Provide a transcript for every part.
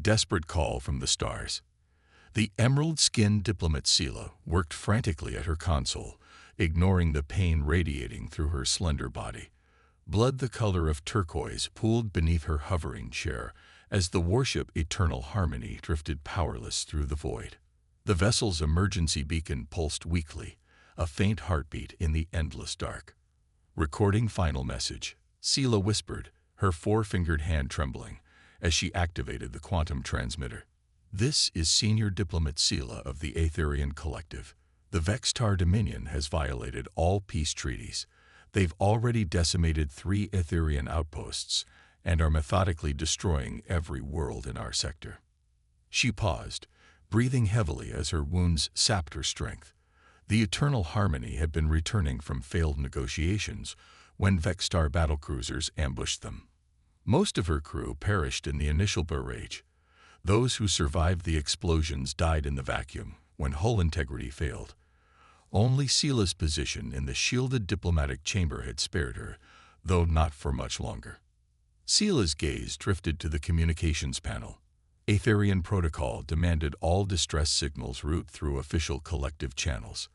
desperate call from the stars. The emerald-skinned diplomat Sela worked frantically at her console, ignoring the pain radiating through her slender body. Blood the color of turquoise pooled beneath her hovering chair as the warship Eternal Harmony drifted powerless through the void. The vessel's emergency beacon pulsed weakly, a faint heartbeat in the endless dark. Recording final message, Sela whispered, her four-fingered hand trembling, as she activated the quantum transmitter. This is Senior Diplomat Sela of the Aetherian Collective. The Vextar Dominion has violated all peace treaties. They've already decimated 3 Aetherian outposts and are methodically destroying every world in our sector. She paused, breathing heavily as her wounds sapped her strength. The Eternal Harmony had been returning from failed negotiations when Vextar battlecruisers ambushed them. Most of her crew perished in the initial barrage. Those who survived the explosions died in the vacuum when hull integrity failed. Only Sela's position in the shielded diplomatic chamber had spared her, though not for much longer. Sela's gaze drifted to the communications panel. Aetherian protocol demanded all distress signals route through official collective channels.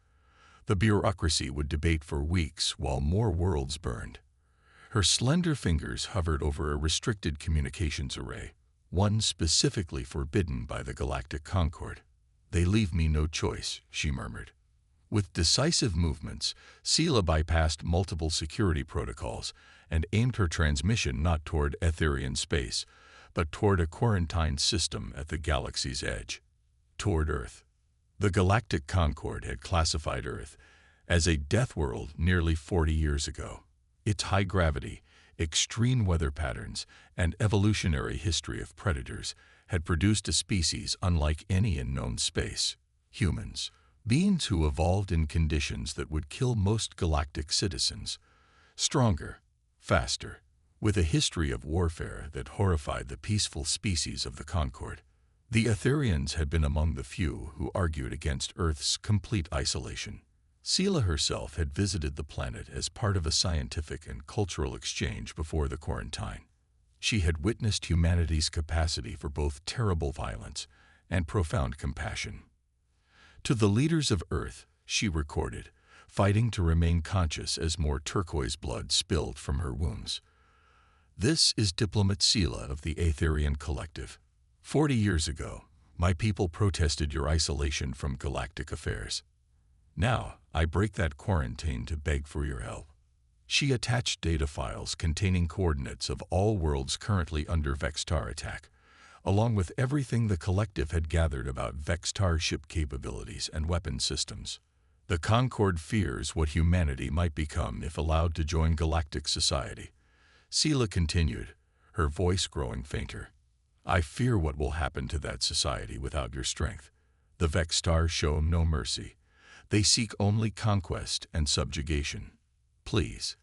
The bureaucracy would debate for weeks while more worlds burned. Her slender fingers hovered over a restricted communications array, one specifically forbidden by the Galactic Concord. "They leave me no choice," she murmured. With decisive movements, Sela bypassed multiple security protocols and aimed her transmission not toward Aetherian space, but toward a quarantined system at the galaxy's edge. Toward Earth. The Galactic Concord had classified Earth as a death world nearly 40 years ago. Its high gravity, extreme weather patterns, and evolutionary history of predators had produced a species unlike any in known space: humans. Beings who evolved in conditions that would kill most galactic citizens. Stronger, faster, with a history of warfare that horrified the peaceful species of the Concord. The Aetherians had been among the few who argued against Earth's complete isolation. Sela herself had visited the planet as part of a scientific and cultural exchange before the quarantine. She had witnessed humanity's capacity for both terrible violence and profound compassion. To the leaders of Earth, she recorded, fighting to remain conscious as more turquoise blood spilled from her wounds. "This is Diplomat Sela of the Aetherian Collective. 40 years ago, my people protested your isolation from galactic affairs. Now, I break that quarantine to beg for your help." She attached data files containing coordinates of all worlds currently under Vextar attack, along with everything the Collective had gathered about Vextar ship capabilities and weapon systems. The Concord fears what humanity might become if allowed to join galactic society. Sela continued, her voice growing fainter. "I fear what will happen to that society without your strength. The Vextar show no mercy. They seek only conquest and subjugation. Please,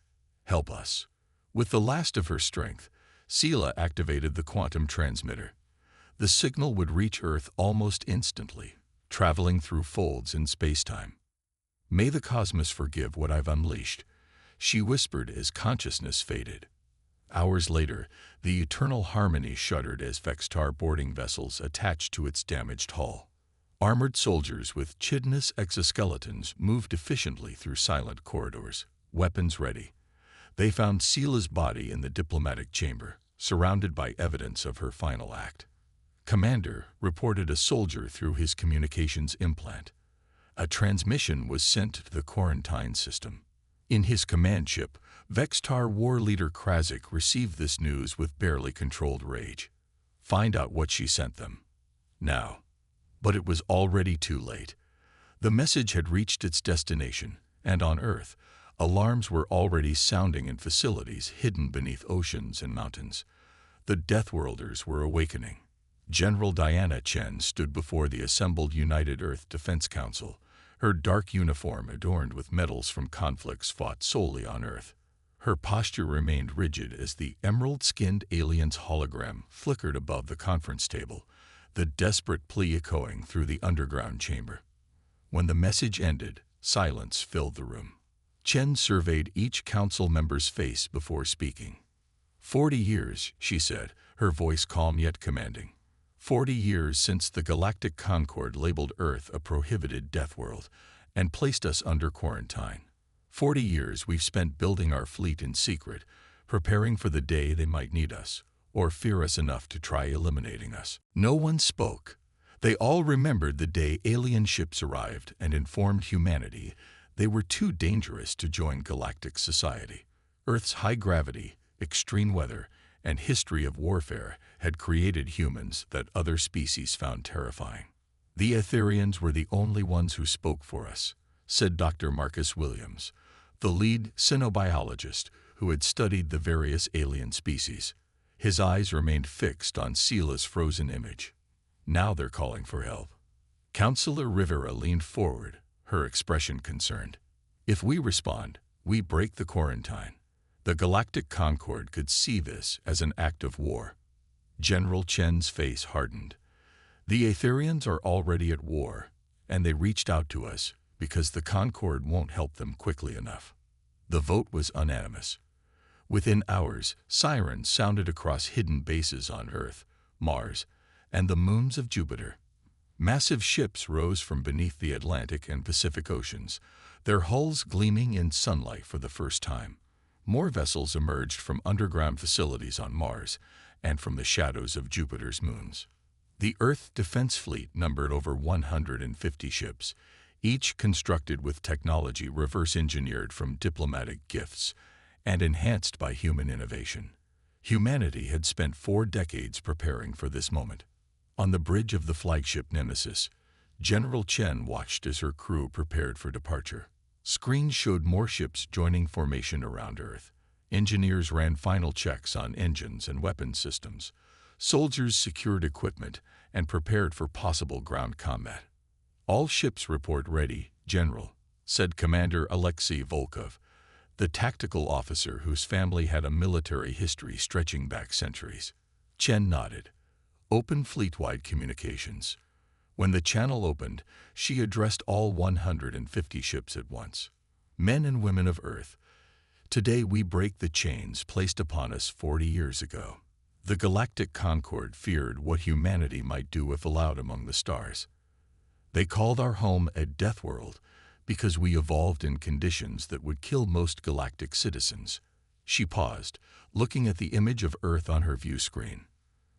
help us." With the last of her strength, Sela activated the quantum transmitter. The signal would reach Earth almost instantly, traveling through folds in spacetime. "May the cosmos forgive what I've unleashed," she whispered as consciousness faded. Hours later, the Eternal Harmony shuddered as Vextar boarding vessels attached to its damaged hull. Armored soldiers with chitinous exoskeletons moved efficiently through silent corridors, weapons ready. They found Sela's body in the diplomatic chamber, surrounded by evidence of her final act. "Commander," reported a soldier through his communications implant. A transmission was sent to the quarantine system. In his command ship, Vextar war leader Krazik received this news with barely controlled rage. "Find out what she sent them. Now." But it was already too late. The message had reached its destination, and on Earth, alarms were already sounding in facilities hidden beneath oceans and mountains. The Deathworlders were awakening. General Diana Chen stood before the assembled United Earth Defense Council, her dark uniform adorned with medals from conflicts fought solely on Earth. Her posture remained rigid as the emerald-skinned alien's hologram flickered above the conference table, the desperate plea echoing through the underground chamber. When the message ended, silence filled the room. Chen surveyed each council member's face before speaking. 40 years, she said, her voice calm yet commanding. 40 years since the Galactic Concord labeled Earth a prohibited death world and placed us under quarantine. 40 years we've spent building our fleet in secret, preparing for the day they might need us, or fear us enough to try eliminating us. No one spoke. They all remembered the day alien ships arrived and informed humanity they were too dangerous to join galactic society. Earth's high gravity, extreme weather, and history of warfare had created humans that other species found terrifying. The Aetherians were the only ones who spoke for us, said Dr. Marcus Williams, the lead cynobiologist who had studied the various alien species. His eyes remained fixed on Sela's frozen image. Now they're calling for help. Counselor Rivera leaned forward, her expression concerned. If we respond, we break the quarantine. The Galactic Concord could see this as an act of war. General Chen's face hardened. The Aetherians are already at war, and they reached out to us because the Concord won't help them quickly enough. The vote was unanimous. Within hours, sirens sounded across hidden bases on Earth, Mars, and the moons of Jupiter. Massive ships rose from beneath the Atlantic and Pacific Oceans, their hulls gleaming in sunlight for the first time. More vessels emerged from underground facilities on Mars and from the shadows of Jupiter's moons. The Earth Defense Fleet numbered over 150 ships, each constructed with technology reverse-engineered from diplomatic gifts and enhanced by human innovation. Humanity had spent 4 decades preparing for this moment. On the bridge of the flagship Nemesis, General Chen watched as her crew prepared for departure. Screens showed more ships joining formation around Earth. Engineers ran final checks on engines and weapons systems. Soldiers secured equipment and prepared for possible ground combat. "All ships report ready, General," said Commander Alexei Volkov, the tactical officer whose family had a military history stretching back centuries. Chen nodded. Open fleet-wide communications. When the channel opened, she addressed all 150 ships at once. Men and women of Earth, today we break the chains placed upon us 40 years ago. The Galactic Concord feared what humanity might do if allowed among the stars. They called our home a death world because we evolved in conditions that would kill most galactic citizens. She paused, looking at the image of Earth on her view screen.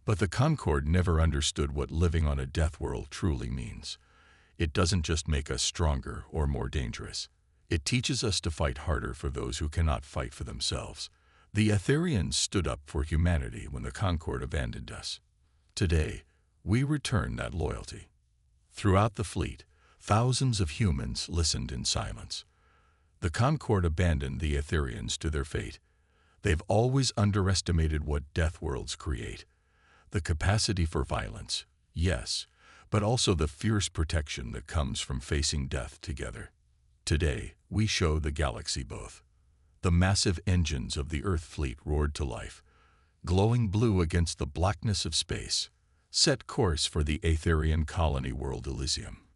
But the Concord never understood what living on a death world truly means. It doesn't just make us stronger or more dangerous. It teaches us to fight harder for those who cannot fight for themselves. The Aetherians stood up for humanity when the Concord abandoned us. Today, we return that loyalty. Throughout the fleet, thousands of humans listened in silence. The Concord abandoned the Aetherians to their fate. They've always underestimated what death worlds create. The capacity for violence, yes, but also the fierce protection that comes from facing death together. Today, we show the galaxy both. The massive engines of the Earth fleet roared to life, glowing blue against the blackness of space. Set course for the Aetherian colony world Elysium.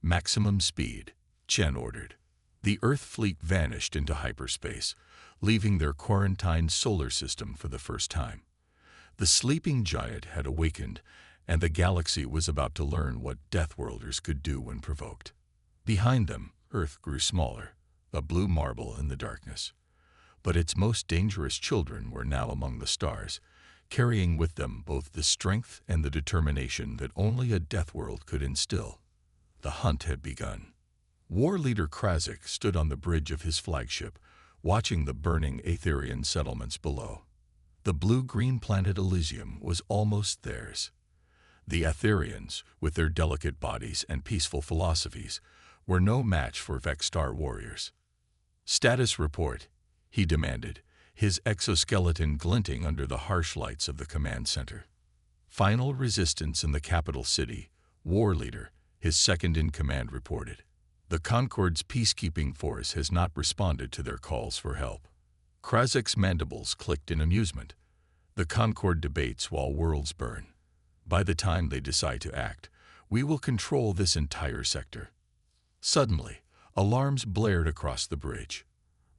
Maximum speed, Chen ordered. The Earth fleet vanished into hyperspace, leaving their quarantined solar system for the first time. The sleeping giant had awakened, and the galaxy was about to learn what Deathworlders could do when provoked. Behind them, Earth grew smaller, a blue marble in the darkness. But its most dangerous children were now among the stars, carrying with them both the strength and the determination that only a Deathworld could instill. The hunt had begun. War leader Krasik stood on the bridge of his flagship, watching the burning Aetherian settlements below. The blue-green planet Elysium was almost theirs. The Aetherians, with their delicate bodies and peaceful philosophies, were no match for Vexstar warriors. "Status report," he demanded, his exoskeleton glinting under the harsh lights of the command center. "Final resistance in the capital city," War leader, his second-in-command, reported. "The Concord's peacekeeping force has not responded to their calls for help." Krasik's mandibles clicked in amusement. "The Concord debates while worlds burn. By the time they decide to act, we will control this entire sector." Suddenly, alarms blared across the bridge.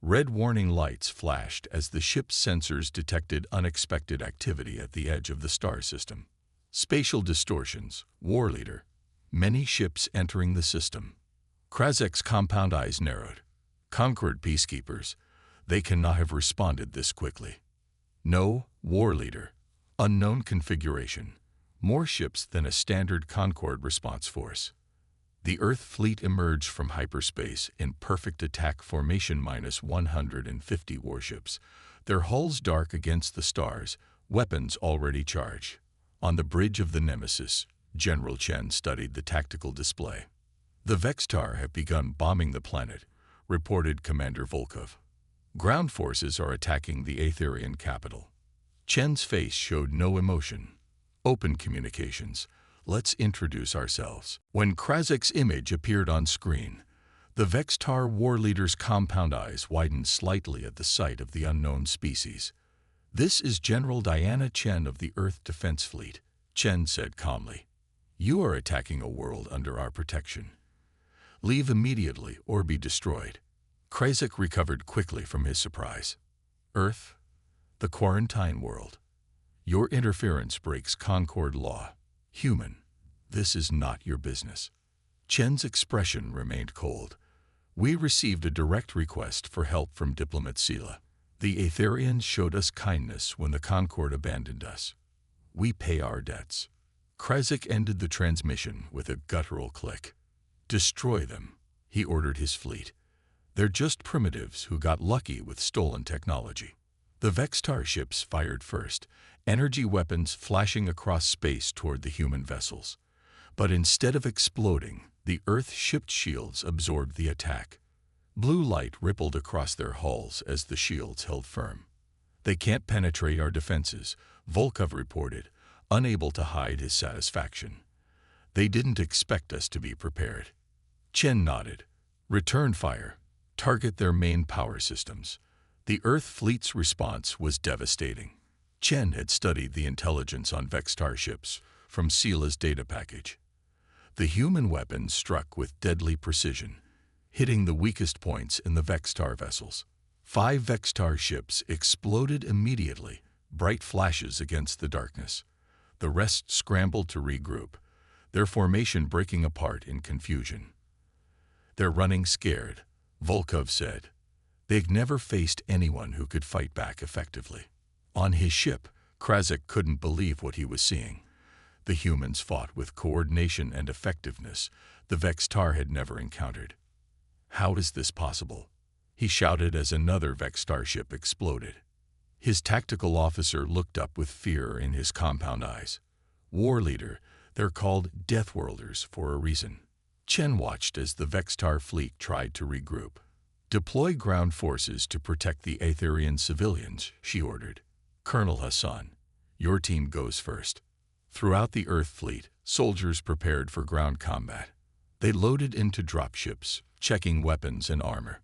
Red warning lights flashed as the ship's sensors detected unexpected activity at the edge of the star system. Spatial distortions, war leader. Many ships entering the system. Krazek's compound eyes narrowed. Concord peacekeepers. They cannot have responded this quickly. No, war leader. Unknown configuration. More ships than a standard Concord response force. The Earth fleet emerged from hyperspace in perfect attack formation -150 warships, their hulls dark against the stars, weapons already charged. On the bridge of the Nemesis, General Chen studied the tactical display. The Vextar have begun bombing the planet, reported Commander Volkov. Ground forces are attacking the Aetherian capital. Chen's face showed no emotion. Open communications. Let's introduce ourselves. When Krazek's image appeared on screen, the Vextar war leader's compound eyes widened slightly at the sight of the unknown species. This is General Diana Chen of the Earth Defense Fleet, Chen said calmly. You are attacking a world under our protection. Leave immediately or be destroyed. Krazek recovered quickly from his surprise. Earth, the quarantine world. Your interference breaks Concord law. Human, this is not your business. Chen's expression remained cold. We received a direct request for help from diplomat Sela. The Aetherians showed us kindness when the Concord abandoned us. We pay our debts. Krazek ended the transmission with a guttural click. Destroy them, he ordered his fleet. They're just primitives who got lucky with stolen technology. The Vextar ships fired first, energy weapons flashing across space toward the human vessels. But instead of exploding, the Earth-shipped shields absorbed the attack. Blue light rippled across their hulls as the shields held firm. They can't penetrate our defenses, Volkov reported, unable to hide his satisfaction. They didn't expect us to be prepared. Chen nodded. Return fire. Target their main power systems. The Earth fleet's response was devastating. Chen had studied the intelligence on Vextar ships from Sela's data package. The human weapons struck with deadly precision, hitting the weakest points in the Vextar vessels. 5 Vextar ships exploded immediately, bright flashes against the darkness. The rest scrambled to regroup, their formation breaking apart in confusion. They're running scared, Volkov said. They'd never faced anyone who could fight back effectively. On his ship, Krazek couldn't believe what he was seeing. The humans fought with coordination and effectiveness the Vextar had never encountered. How is this possible? He shouted as another Vextar ship exploded. His tactical officer looked up with fear in his compound eyes. War leader, they're called Deathworlders for a reason. Chen watched as the Vextar fleet tried to regroup. Deploy ground forces to protect the Aetherian civilians, she ordered. Colonel Hassan, your team goes first. Throughout the Earth fleet, soldiers prepared for ground combat. They loaded into dropships, checking weapons and armor.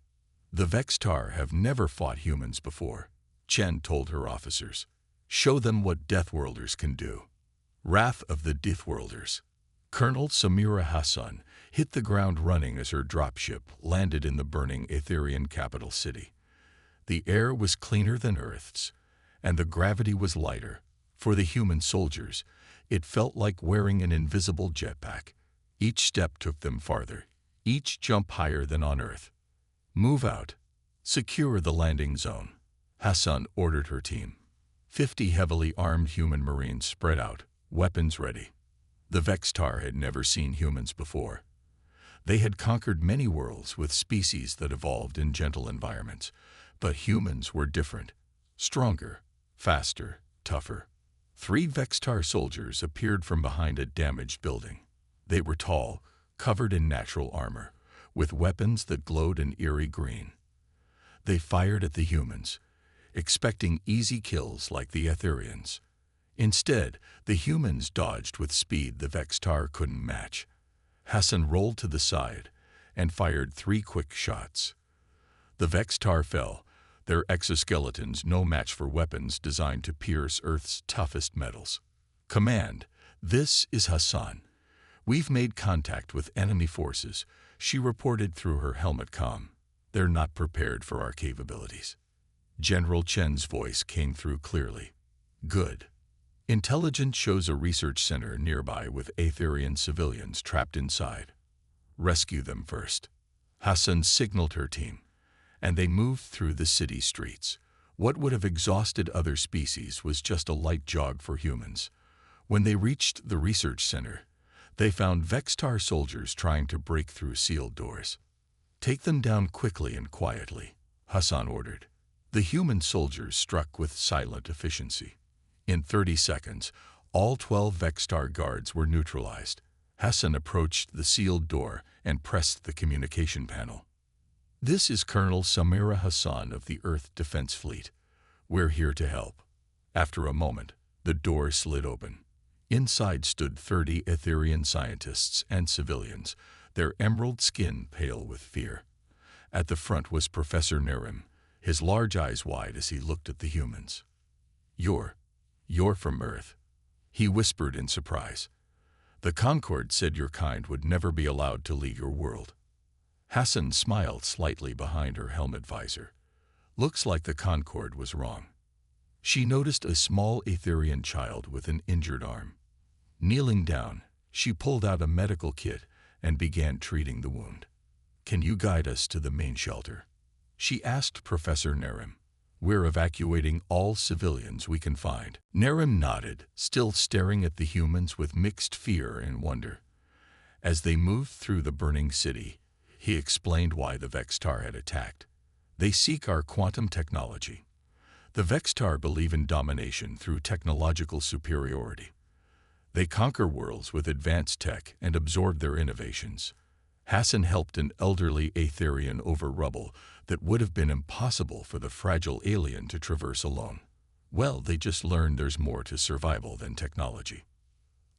The Vextar have never fought humans before, Chen told her officers. Show them what Deathworlders can do. Wrath of the Deathworlders. Colonel Samira Hassan hit the ground running as her dropship landed in the burning Aetherian capital city. The air was cleaner than Earth's, and the gravity was lighter. For the human soldiers, it felt like wearing an invisible jetpack. Each step took them farther, each jump higher than on Earth. Move out. Secure the landing zone, Hassan ordered her team. 50 heavily armed human marines spread out, weapons ready. The Vextar had never seen humans before. They had conquered many worlds with species that evolved in gentle environments, but humans were different, stronger, faster, tougher. 3 Vextar soldiers appeared from behind a damaged building. They were tall, covered in natural armor, with weapons that glowed an eerie green. They fired at the humans, expecting easy kills like the Aetherians. Instead, the humans dodged with speed the Vextar couldn't match. Hassan rolled to the side and fired 3 quick shots. The Vextar fell, their exoskeletons no match for weapons designed to pierce Earth's toughest metals. Command, this is Hassan. We've made contact with enemy forces, she reported through her helmet comm. They're not prepared for our capabilities. General Chen's voice came through clearly. Good. Intelligence shows a research center nearby with Aetherian civilians trapped inside. Rescue them first. Hassan signaled her team, and they moved through the city streets. What would have exhausted other species was just a light jog for humans. When they reached the research center, they found Vextar soldiers trying to break through sealed doors. Take them down quickly and quietly, Hassan ordered. The human soldiers struck with silent efficiency. In 30 seconds, all 12 Vextar guards were neutralized. Hassan approached the sealed door and pressed the communication panel. This is Colonel Samira Hassan of the Earth Defense Fleet. We're here to help. After a moment, the door slid open. Inside stood 30 Aetherian scientists and civilians, their emerald skin pale with fear. At the front was Professor Narim, his large eyes wide as he looked at the humans. You're from Earth," he whispered in surprise. "The Concord said your kind would never be allowed to leave your world." Hassan smiled slightly behind her helmet visor. Looks like the Concord was wrong. She noticed a small Aetherian child with an injured arm. Kneeling down, she pulled out a medical kit and began treating the wound. "Can you guide us to the main shelter?" she asked Professor Narim. "We're evacuating all civilians we can find." Narim nodded, still staring at the humans with mixed fear and wonder. As they moved through the burning city, he explained why the Vextar had attacked. "They seek our quantum technology. The Vextar believe in domination through technological superiority. They conquer worlds with advanced tech and absorb their innovations." Hassan helped an elderly Aetherian over rubble that would have been impossible for the fragile alien to traverse alone. Well, they just learned there's more to survival than technology.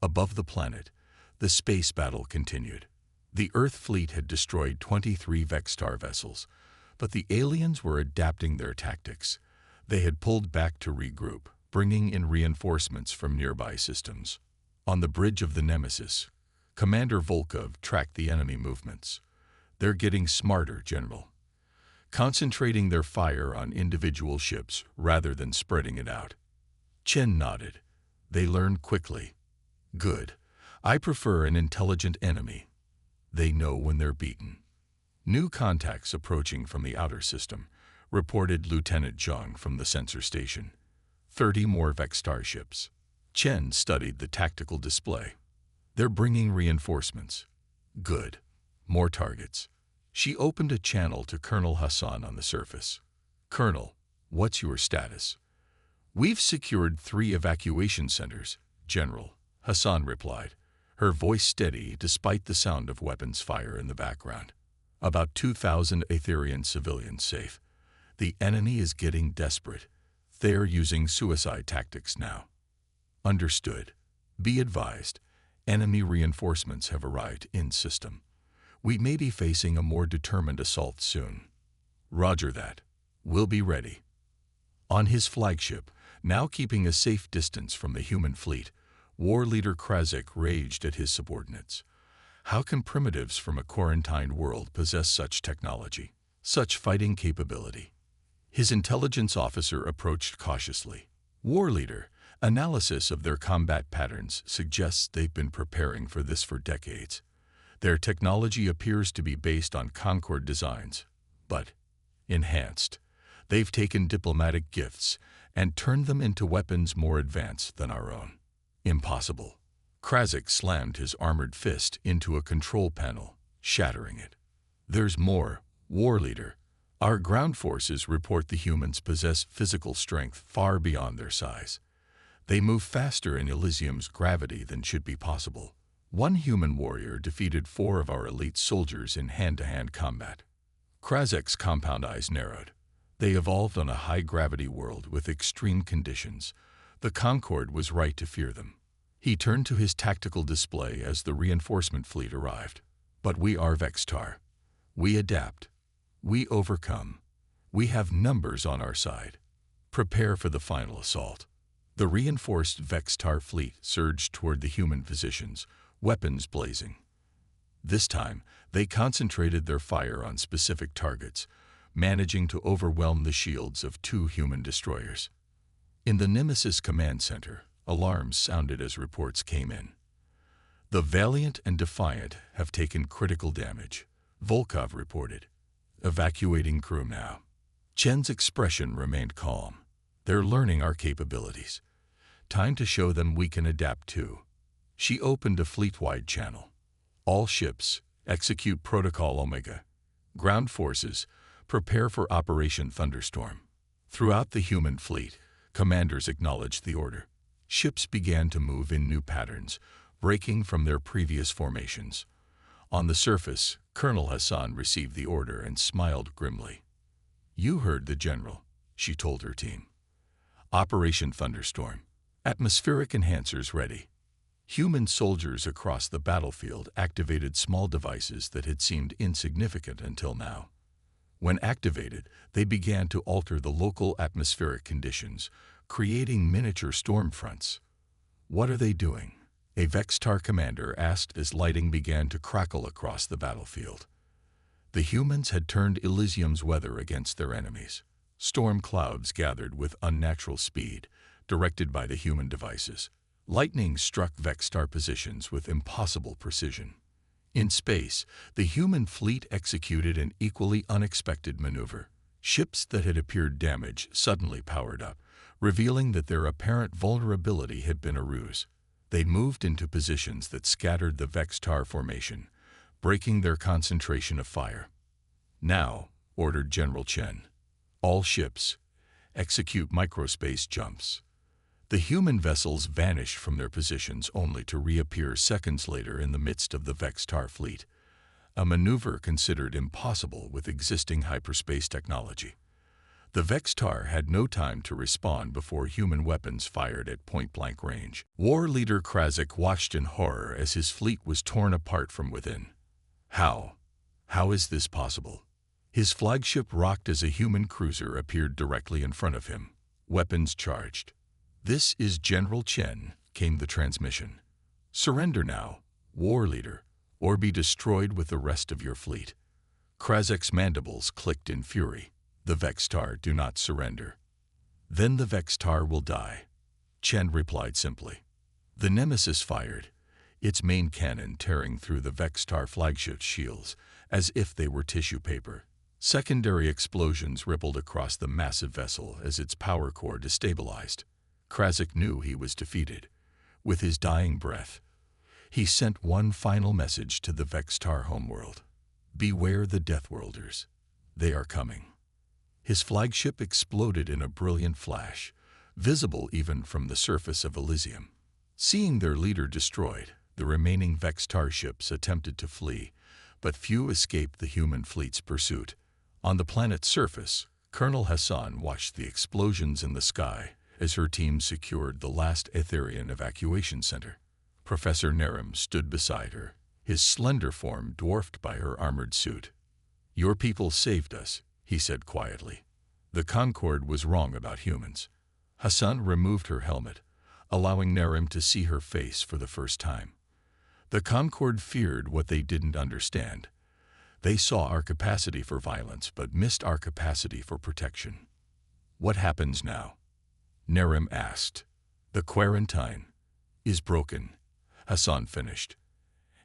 Above the planet, the space battle continued. The Earth fleet had destroyed 23 Vextar vessels, but the aliens were adapting their tactics. They had pulled back to regroup, bringing in reinforcements from nearby systems. On the bridge of the Nemesis, Commander Volkov tracked the enemy movements. "They're getting smarter, General. Concentrating their fire on individual ships rather than spreading it out." Chen nodded. "They learn quickly." "Good. I prefer an intelligent enemy. They know when they're beaten." "New contacts approaching from the outer system," reported Lieutenant Zhang from the sensor station. 30 more Vextar ships. Chen studied the tactical display. "They're bringing reinforcements." "Good. More targets." She opened a channel to Colonel Hassan on the surface. "Colonel, what's your status?" "We've secured 3 evacuation centers, General," Hassan replied, her voice steady despite the sound of weapons fire in the background. "About 2,000 Aetherian civilians safe. The enemy is getting desperate. They're using suicide tactics now." "Understood. Be advised, enemy reinforcements have arrived in system. We may be facing a more determined assault soon." "Roger that. We'll be ready." On his flagship, now keeping a safe distance from the human fleet, war leader Krasik raged at his subordinates. How can primitives from a quarantined world possess such technology, such fighting capability? His intelligence officer approached cautiously. "War leader, analysis of their combat patterns suggests they've been preparing for this for decades. Their technology appears to be based on Concord designs, but enhanced. They've taken diplomatic gifts and turned them into weapons more advanced than our own." "Impossible." Krasik slammed his armored fist into a control panel, shattering it. "There's more, War leader. Our ground forces report the humans possess physical strength far beyond their size. They move faster in Elysium's gravity than should be possible. One human warrior defeated 4 of our elite soldiers in hand-to-hand combat." Krasik's compound eyes narrowed. They evolved on a high-gravity world with extreme conditions. The Concord was right to fear them. He turned to his tactical display as the reinforcement fleet arrived. "But we are Vextar. We adapt. We overcome. We have numbers on our side. Prepare for the final assault." The reinforced Vextar fleet surged toward the human positions, weapons blazing. This time, they concentrated their fire on specific targets, managing to overwhelm the shields of 2 human destroyers. In the Nemesis command center, Alarms sounded as reports came in. The Valiant and Defiant have taken critical damage, Volkov reported. Evacuating crew now. Chen's expression remained calm. They're learning our capabilities. Time to show them we can adapt too. She opened a fleet-wide channel. All ships, execute Protocol Omega. Ground forces, prepare for Operation Thunderstorm. Throughout the human fleet, commanders acknowledged the order. Ships began to move in new patterns, breaking from their previous formations. On the surface, Colonel Hassan received the order and smiled grimly. "You heard the general," she told her team. Operation Thunderstorm. Atmospheric enhancers ready. Human soldiers across the battlefield activated small devices that had seemed insignificant until now. When activated, they began to alter the local atmospheric conditions, creating miniature storm fronts. "What are they doing?" a Vextar commander asked as lighting began to crackle across the battlefield. The humans had turned Elysium's weather against their enemies. Storm clouds gathered with unnatural speed, directed by the human devices. Lightning struck Vextar positions with impossible precision. In space, the human fleet executed an equally unexpected maneuver. Ships that had appeared damaged suddenly powered up, revealing that their apparent vulnerability had been a ruse. They moved into positions that scattered the Vextar formation, breaking their concentration of fire. "Now," ordered General Chen, "all ships, execute microspace jumps." The human vessels vanished from their positions only to reappear seconds later in the midst of the Vextar fleet, a maneuver considered impossible with existing hyperspace technology. The Vextar had no time to respond before human weapons fired at point-blank range. War leader Krasik watched in horror as his fleet was torn apart from within. How is this possible? His flagship rocked as a human cruiser appeared directly in front of him, weapons charged. "This is General Chen," came the transmission. "Surrender now, war leader, or be destroyed with the rest of your fleet." Krasik's mandibles clicked in fury. "The Vextar do not surrender." "Then the Vextar will die," Chen replied simply. The Nemesis fired, its main cannon tearing through the Vextar flagship's shields as if they were tissue paper. Secondary explosions rippled across the massive vessel as its power core destabilized. Krasik knew he was defeated. With his dying breath, he sent one final message to the Vextar homeworld. "Beware the Deathworlders. They are coming." His flagship exploded in a brilliant flash, visible even from the surface of Elysium. Seeing their leader destroyed, the remaining Vextar ships attempted to flee, but few escaped the human fleet's pursuit. On the planet's surface, Colonel Hassan watched the explosions in the sky as her team secured the last Aetherian evacuation center. Professor Narim stood beside her, his slender form dwarfed by her armored suit. "Your people saved us," he said quietly. "The Concorde was wrong about humans." Hassan removed her helmet, allowing Narim to see her face for the first time. The Concorde feared what they didn't understand. They saw our capacity for violence but missed our capacity for protection. "What happens now?" Narim asked. "The quarantine is broken," Hassan finished,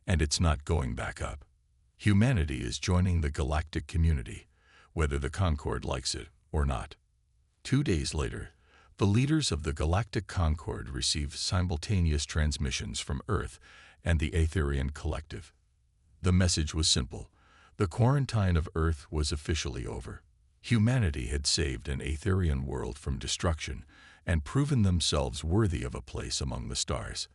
"and it's not going back up. Humanity is joining the galactic community, whether the Concorde likes it or not." 2 days later, the leaders of the Galactic Concorde received simultaneous transmissions from Earth and the Aetherian Collective. The message was simple. The quarantine of Earth was officially over. Humanity had saved an Aetherian world from destruction and proven themselves worthy of a place among the stars.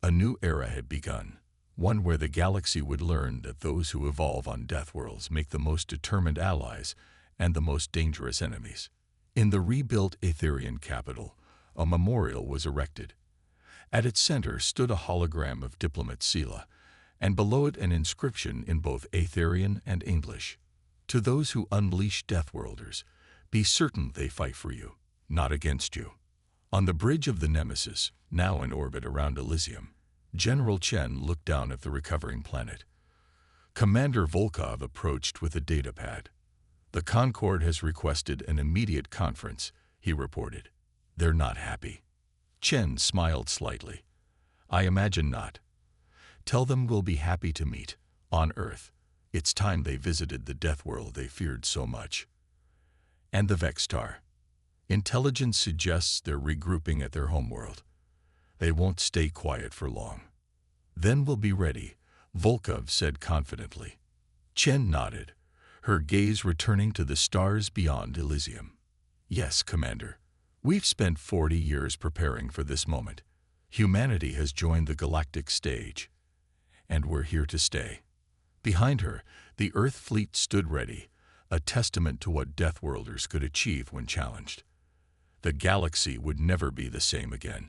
A new era had begun, one where the galaxy would learn that those who evolve on death worlds make the most determined allies and the most dangerous enemies. In the rebuilt Aetherian capital, a memorial was erected. At its center stood a hologram of diplomat Sela, and below it an inscription in both Aetherian and English. "To those who unleash Deathworlders, be certain they fight for you, not against you." On the bridge of the Nemesis, now in orbit around Elysium, General Chen looked down at the recovering planet. Commander Volkov approached with a datapad. "The Concorde has requested an immediate conference," he reported. "They're not happy." Chen smiled slightly. I imagine not. Tell them we'll be happy to meet, on Earth. It's time they visited the death world they feared so much. And the Vextar. Intelligence suggests they're regrouping at their homeworld. They won't stay quiet for long. Then we'll be ready, Volkov said confidently. Chen nodded, her gaze returning to the stars beyond Elysium. Yes, Commander. We've spent 40 years preparing for this moment. Humanity has joined the galactic stage. And we're here to stay. Behind her, the Earth fleet stood ready, a testament to what Deathworlders could achieve when challenged. The galaxy would never be the same again.